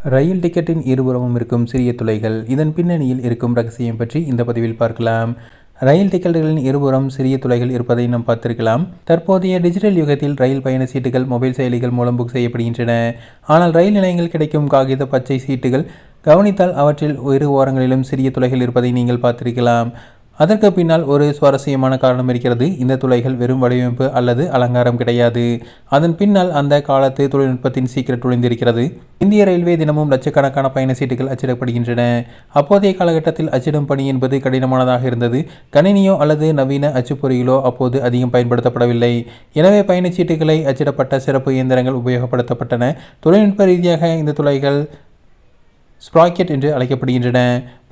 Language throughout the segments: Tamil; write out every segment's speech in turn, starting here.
ரயில் டிக்கெட்டின் இருபுறமும் இருக்கும் சிறிய துளைகள். இதன் பின்னணியில் இருக்கும் ரகசியம் பற்றி இந்த பதிவில் பார்க்கலாம். ரயில் டிக்கெட்டுகளின் இருபுறம் சிறிய துளைகள் இருப்பதை நாம் பார்த்திருக்கலாம். தற்போதைய டிஜிட்டல் யுகத்தில் ரயில் பயண சீட்டுகள் மொபைல் செயலிகள் மூலம் புக் செய்யப்படுகின்றன. ஆனால் ரயில் நிலையங்கள் கிடைக்கும் காகித பச்சை சீட்டுகள் கவனித்தால் அவற்றில் இரு ஓரங்களிலும் சிறிய துளைகள் இருப்பதை நீங்கள் பார்த்திருக்கலாம். அதற்கு பின்னால் ஒரு சுவாரஸ்யமான காரணம் இருக்கிறது. இந்த துளைகள் வெறும் வடிவமைப்பு அல்லது அலங்காரம் கிடையாது. அதன் பின்னால் அந்த காலத்து தொழில்நுட்பத்தின் சீக்கிரம் ஒளிந்திருக்கிறது. இந்திய ரயில்வே தினமும் லட்சக்கணக்கான பயண சீட்டுகள் அச்சிடப்படுகின்றன. அப்போதைய காலகட்டத்தில் அச்சிடும் பணி என்பது கடினமானதாக இருந்தது. கணினியோ அல்லது நவீன அச்சுப்பொறிகளோ அப்போது அதிகம் பயன்படுத்தப்படவில்லை. எனவே பயணச்சீட்டுகளை அச்சிடப்பட்ட சிறப்பு இயந்திரங்கள் உபயோகப்படுத்தப்பட்டன. தொழில்நுட்ப ரீதியாக இந்த துளைகள் ஸ்ப்ராக்கெட் என்று அழைக்கப்படுகின்றன.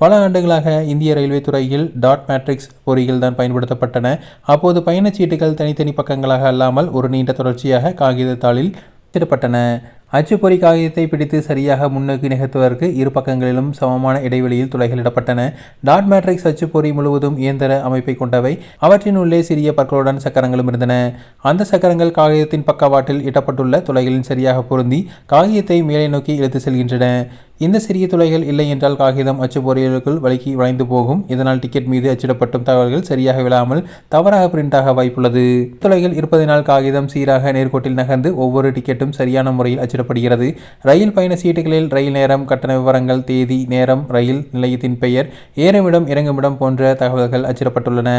பல ஆண்டுகளாக இந்திய ரயில்வே துறையில் டாட் மேட்ரிக்ஸ் பொறிகள் தான் பயன்படுத்தப்பட்டன. அப்போது பயணச்சீட்டுகள் தனித்தனி பக்கங்களாக அல்லாமல் ஒரு நீண்ட தொடர்ச்சியாக காகிதத்தாளில் அச்சிடப்பட்டன. அச்சுப்பொறி காகிதத்தை பிடித்து சரியாக முன்னோக்கி நகர்த்துவதற்கு இரு பக்கங்களிலும் சமமான இடைவெளியில் துளைகள் இடப்பட்டன. டாட் மேட்ரிக்ஸ் அச்சுப்பொறி முழுவதும் இயந்திர அமைப்பை கொண்டவை. அவற்றின் உள்ளே சிறிய பற்களுடன் சக்கரங்களும் இருந்தன. அந்த சக்கரங்கள் காகிதத்தின் பக்கவாட்டில் இடப்பட்டுள்ள துளைகளின் சரியாக பொருந்தி காகிதத்தை மேலே நோக்கி இழுத்து செல்கின்றன. இந்த சிறிய துளைகள் இல்லை என்றால் காகிதம் அச்சுப்பொறிகளுக்குள் வழுக்கி வளைந்து போகும். இதனால் டிக்கெட் மீது அச்சிடப்படும் தகவல்கள் சரியாக விழாமல் தவறாக பிரிண்டாக வாய்ப்புள்ளது. துளைகள் இருப்பதனால் காகிதம் சீராக நேர்கோட்டில் நகர்ந்து ஒவ்வொரு டிக்கெட்டும் சரியான முறையில் அச்சிடப்படுகிறது. ரயில் பயண சீட்டுகளில் ரயில் நேரம், கட்டண விவரங்கள், தேதி, நேரம், ரயில் நிலையத்தின் பெயர், ஏறுமிடம், இறங்குமிடம் போன்ற தகவல்கள் அச்சிடப்பட்டுள்ளன.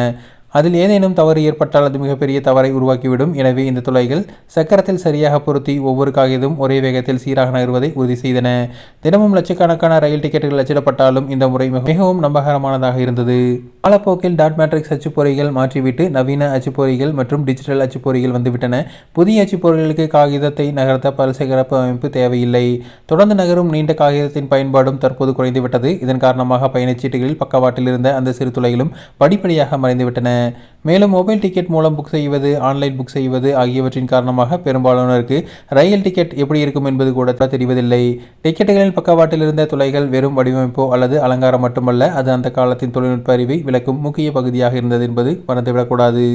அதில் ஏதேனும் தவறு ஏற்பட்டால் அது மிகப்பெரிய தவறை உருவாக்கிவிடும். எனவே இந்த துளைகள் சக்கரத்தில் சரியாக பொருத்தி ஒவ்வொரு காகிதமும் ஒரே வேகத்தில் சீராக நகர்வதை உறுதி செய்தன. தினமும் லட்சக்கணக்கான ரயில் டிக்கெட்டுகள் அச்சிடப்பட்டாலும் இந்த முறை மிகவும் நம்பகரமானதாக இருந்தது. காலப்போக்கில் டாட் மேட்ரிக்ஸ் அச்சுப்பொறிகள் மாற்றிவிட்டு நவீன அச்சுப்பொறிகள் மற்றும் டிஜிட்டல் அச்சுப்பொறிகள் வந்துவிட்டன. புதிய அச்சுப்பொறிகளுக்கு காகிதத்தை நகர்த்த பல சிறப்பு அமைப்பு தேவையில்லை. தொடர்ந்து நகரும் நீண்ட காகிதத்தின் பயன்பாடும் தற்போது குறைந்துவிட்டது. இதன் காரணமாக பயணச்சீட்டுகளில் பக்கவாட்டில் இருந்த அந்த சிறு துளைகளும் படிப்படியாக மறைந்துவிட்டன. மேலும் மொபைல் டிக்கெட் மூலம் புக் செய்வது, ஆன்லைன் புக் செய்வது ஆகியவற்றின் காரணமாக பெரும்பாலானோருக்கு ரயில் டிக்கெட் எப்படி இருக்கும் என்பது கூட தெரிவதில்லை. டிக்கெட்டுகளின் பக்கவாட்டில் இருந்த துளைகள் வெறும் வடிவமைப்போ அல்லது அலங்காரம் மட்டுமல்ல, அது அந்த காலத்தின் தொழில்நுட்ப அறிவை விளக்கும் முக்கிய பகுதியாக இருந்தது என்பது மறந்துவிடக்கூடாது.